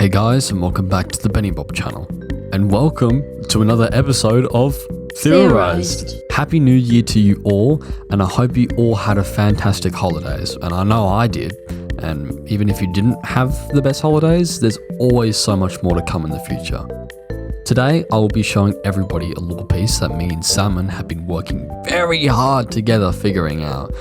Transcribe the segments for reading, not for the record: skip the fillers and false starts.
Hey guys, and welcome back to the BennyBob channel. And welcome to another episode of THEORISED. Happy New Year to you all, and I hope you all had a fantastic holidays. And I know I did. And even if you didn't have the best holidays, there's always so much more to come in the future. Today, I will be showing everybody a lore piece that me and Salmon have been working very hard together figuring out.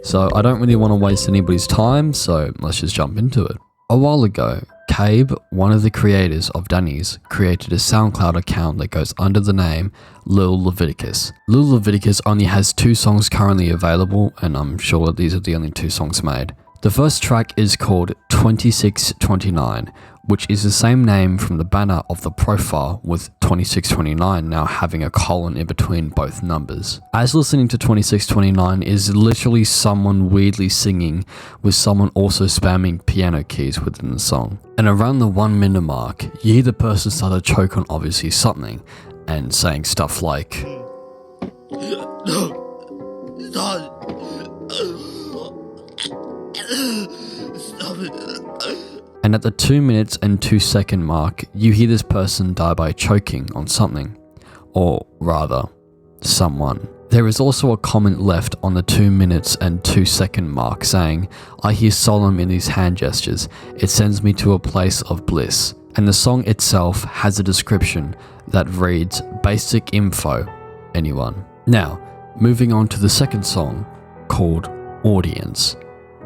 So I don't really want to waste anybody's time, so let's just jump into it. A while ago, Cabe, one of the creators of Danny's, created a SoundCloud account that goes under the name Lil Leviticus. Lil Leviticus only has 2 songs currently available, and I'm sure that these are the only 2 songs made. The first track is called 2629, which is the same name from the banner of the profile, with 2629 now having a colon in between both numbers. As listening to 2629 is literally someone weirdly singing with someone also spamming piano keys within the song. And around the 1 minute mark, you hear the person start to choke on obviously something and saying stuff like Stop it. And at the 2 minutes and 2 second mark, you hear this person die by choking on something, or rather, someone. There is also a comment left on the 2 minutes and 2 second mark saying, "I hear solemn in these hand gestures, it sends me to a place of bliss." And the song itself has a description that reads, "Basic info, anyone." Now, moving on to the second song, called Audience.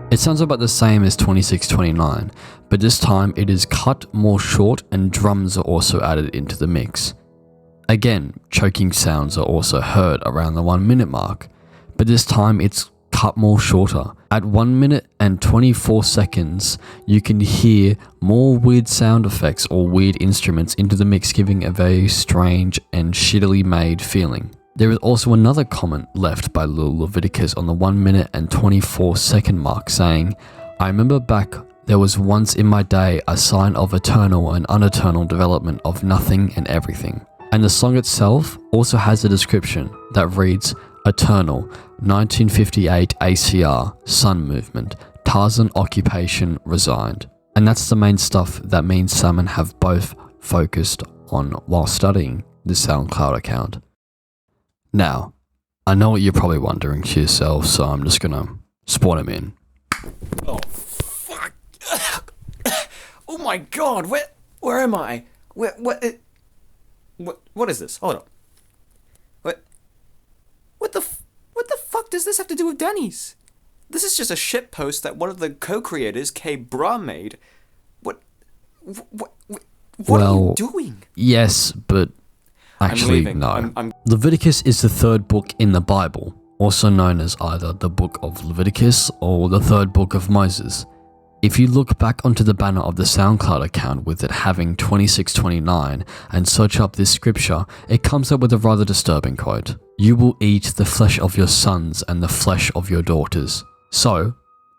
It sounds about the same as 2629, but this time it is cut more short and drums are also added into the mix. Again, choking sounds are also heard around the 1 minute mark, but this time it's cut more shorter. At 1 minute and 24 seconds, you can hear more weird sound effects or weird instruments into the mix, giving a very strange and shittily made feeling. There is also another comment left by Lil Leviticus on the 1 minute and 24 second mark saying, "I remember back there was once in my day a sign of eternal and uneternal development of nothing and everything." And the song itself also has a description that reads, "Eternal, 1958 ACR, Sun Movement, Tarzan Occupation Resigned." And that's the main stuff that me and Salmon have both focused on while studying the SoundCloud account. Now, I know what you're probably wondering to yourself, so I'm just gonna spawn him in. Oh, fuck. Oh my god, where am I? What is this? Hold on. What the fuck does this have to do with Danny's? This is just a shitpost that one of the co-creators, K. Bra, made. What are you doing? Yes, but actually, no. Leviticus is the 3rd book in the Bible, also known as either the Book of Leviticus or the 3rd Book of Moses. If you look back onto the banner of the SoundCloud account with it having 2629 and search up this scripture, it comes up with a rather disturbing quote. "You will eat the flesh of your sons and the flesh of your daughters." So,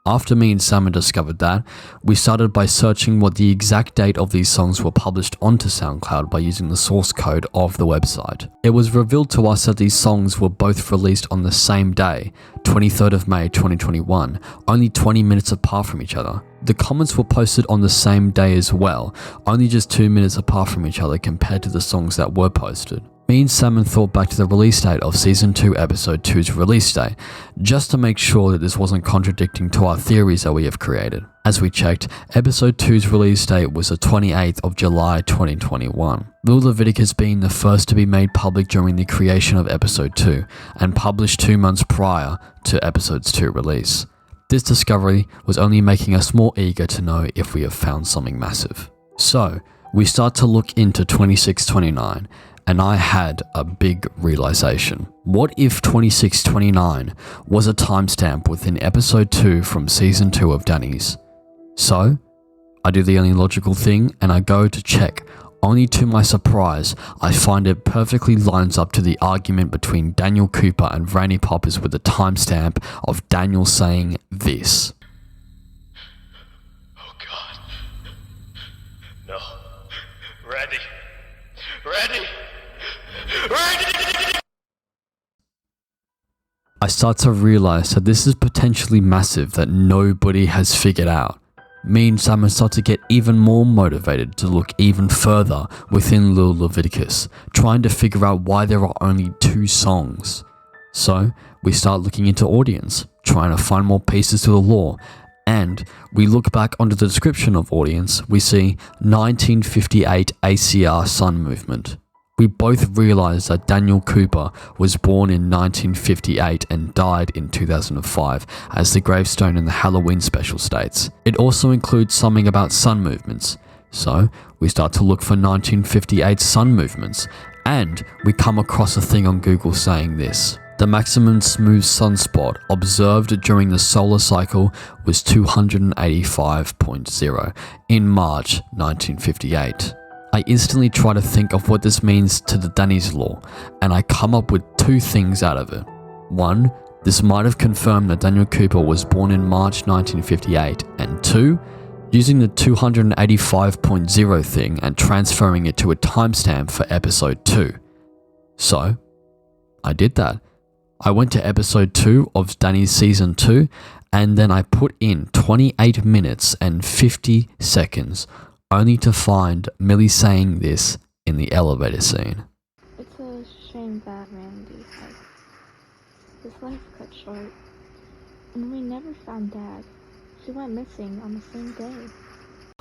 after me and Salmon discovered that, we started by searching what the exact date of these songs were published onto SoundCloud by using the source code of the website. It was revealed to us that these songs were both released on the same day, 23rd of May 2021, only 20 minutes apart from each other. The comments were posted on the same day as well, only just 2 minutes apart from each other compared to the songs that were posted. Me and Salmon thought back to the release date of Season 2 Episode 2's release date, just to make sure that this wasn't contradicting to our theories that we have created. As we checked, Episode 2's release date was the 28th of July 2021. Lil Leviticus being the first to be made public during the creation of Episode 2, and published 2 months prior to Episode 2 release. This discovery was only making us more eager to know if we have found something massive. So, we start to look into 2629, and I had a big realization. What if 2629 was a timestamp within Episode 2 from Season 2 of Danny's? So, I do the only logical thing and I go to check. Only to my surprise, I find it perfectly lines up to the argument between Daniel Cooper and Rainy Poppers with the timestamp of Daniel saying this. Oh god. No. Ready. Ready. I start to realize that this is potentially massive that nobody has figured out. Me and Simon start to get even more motivated to look even further within Little Leviticus, trying to figure out why there are only 2 songs. So we start looking into audience, trying to find more pieces to the lore, and we look back onto the description of audience, we see 1958 ACR Sun Movement. We both realize that Daniel Cooper was born in 1958 and died in 2005, as the gravestone in the Halloween special states. It also includes something about sun movements. So we start to look for 1958 sun movements, and we come across a thing on Google saying this. The maximum smooth sunspot observed during the solar cycle was 285.0 in March 1958. I instantly try to think of what this means to the Danny's Law, and I come up with 2 things out of it. 1, this might have confirmed that Daniel Cooper was born in March 1958, and 2, using the 285.0 thing and transferring it to a timestamp for episode 2. So, I did that. I went to episode 2 of Danny's season 2, and then I put in 28 minutes and 50 seconds only to find Millie saying this in the elevator scene. It's a shame that Randy had his life cut short, and we never found Dad. He went missing on the same day.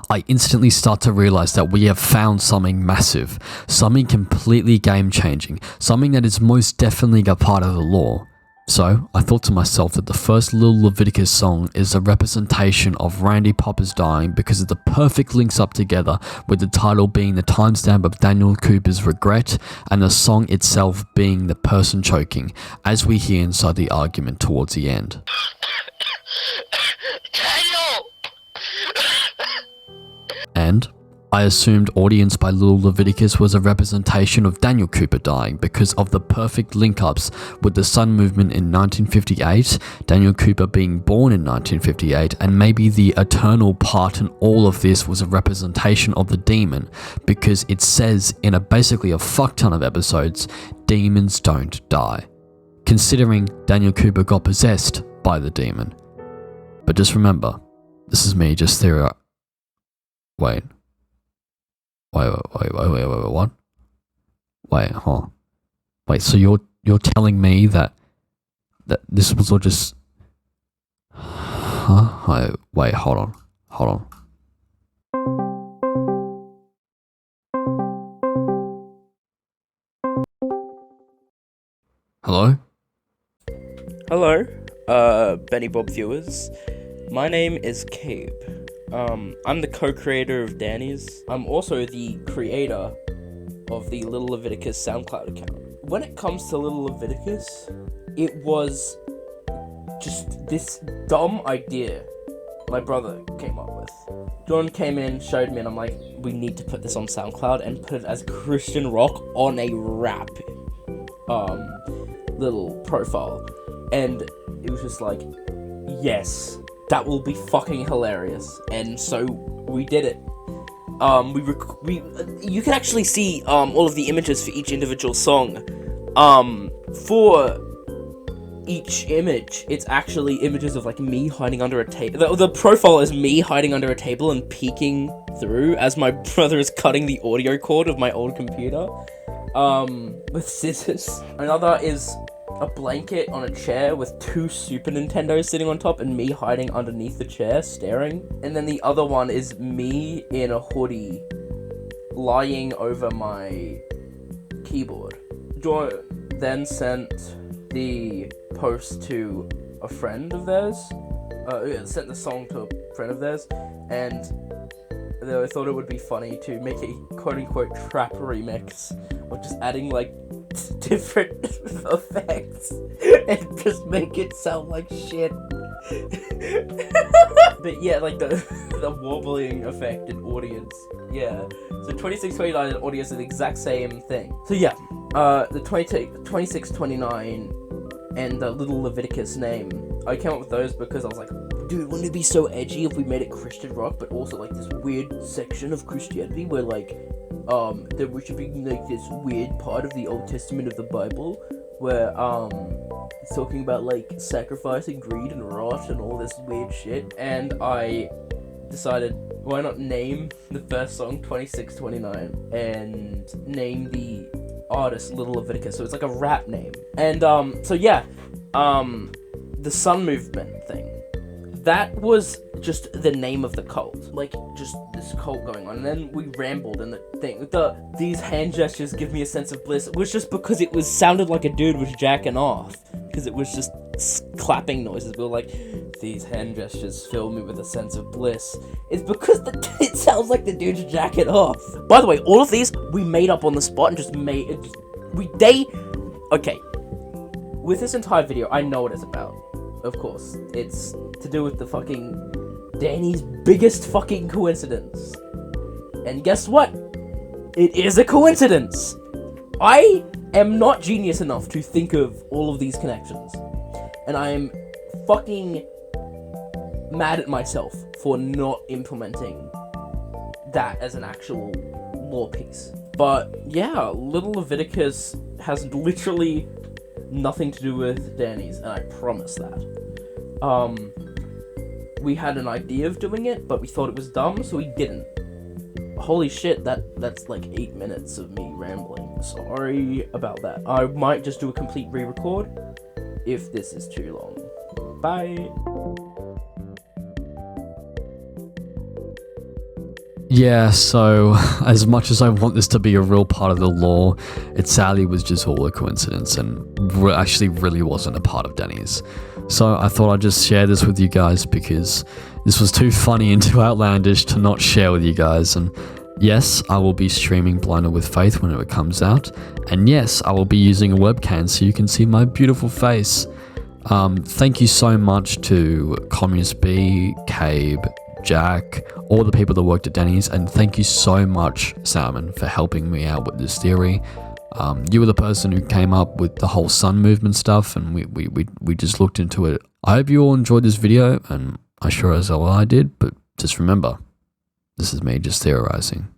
I instantly start to realize that we have found something massive, something completely game-changing, something that is most definitely a part of the lore. So, I thought to myself that the first Little Leviticus song is a representation of Randy Popper's dying because it the perfect links up together, with the title being the timestamp of Daniel Cooper's regret and the song itself being the person choking, as we hear inside the argument towards the end. Daniel! And I assumed Audience by Little Leviticus was a representation of Daniel Cooper dying because of the perfect link-ups with the sun movement in 1958, Daniel Cooper being born in 1958, and maybe the eternal part in all of this was a representation of the demon, because it says in basically a fuck ton of episodes, demons don't die, considering Daniel Cooper got possessed by the demon. But just remember, this is me just theorizing. Wait, what? Wait, huh? Wait, so you're telling me that this was all just... Huh? Wait, hold on. Hello? Hello, BennyBob viewers. My name is Cabe. I'm the co-creator of Danny's. I'm also the creator of the Little Leviticus SoundCloud account. When it comes to Little Leviticus, it was just this dumb idea my brother came up with. John came in, showed me, and I'm like, we need to put this on SoundCloud and put it as Christian rock on a rap, little profile. And it was just like, yes, that will be fucking hilarious. And so we did it. You can actually see all of the images for each individual song. For each image, it's actually images of like me hiding under a table. The profile is me hiding under a table and peeking through as my brother is cutting the audio cord of my old computer with scissors. Another is a blanket on a chair with 2 Super Nintendos sitting on top and me hiding underneath the chair staring. And then the other one is me in a hoodie lying over my keyboard. Joy then sent the post to a friend of theirs, sent the song to a friend of theirs, and they thought it would be funny to make a quote-unquote trap remix of just adding like different effects and just make it sound like shit. But yeah, like the wobbling effect in audience. Yeah. So 2629 and audience are the exact same thing. So yeah, the 2629 and the Little Leviticus name, I came up with those because I was like, dude, wouldn't it be so edgy if we made it Christian rock, but also like this weird section of Christianity where like there should be like this weird part of the Old Testament of the Bible where it's talking about like sacrifice and greed and wrath and all this weird shit. And I decided, why not name the first song 2629 and name the artist Little Leviticus, so it's like a rap name. And so yeah, the Sun Movement thing, that was just the name of the cult, like just this cult going on. And then we rambled, and the thing, these hand gestures give me a sense of bliss, was just because it sounded like a dude was jacking off, because it was just clapping noises. We were like, these hand gestures fill me with a sense of bliss. It's because it sounds like the dude's jacking off. By the way, all of these we made up on the spot and just made it. Okay. With this entire video, I know what it's about. Of course, it's to do with the fucking Danny's biggest fucking coincidence. And guess what? It is a coincidence. I am not genius enough to think of all of these connections, and I am fucking mad at myself for not implementing that as an actual lore piece. But yeah, Little Leviticus has literally nothing to do with Danny's, and I promise that. We had an idea of doing it, but we thought it was dumb, so we didn't. Holy shit, that's like 8 minutes of me rambling. Sorry about that. I might just do a complete re-record if this is too long. Bye. Yeah, so as much as I want this to be a real part of the lore, it sadly was just all a coincidence and actually really wasn't a part of Danny's. So I thought I'd just share this with you guys because this was too funny and too outlandish to not share with you guys. And yes, I will be streaming Blinded with Faith whenever it comes out. And yes, I will be using a webcam so you can see my beautiful face. Thank you so much to Communist B, Cabe, Jack, all the people that worked at Denny's, and thank you so much, Salmon, for helping me out with this theory. You were the person who came up with the whole sun movement stuff, and we just looked into it. I hope you all enjoyed this video, and I sure as hell I did, but just remember, this is me just theorizing.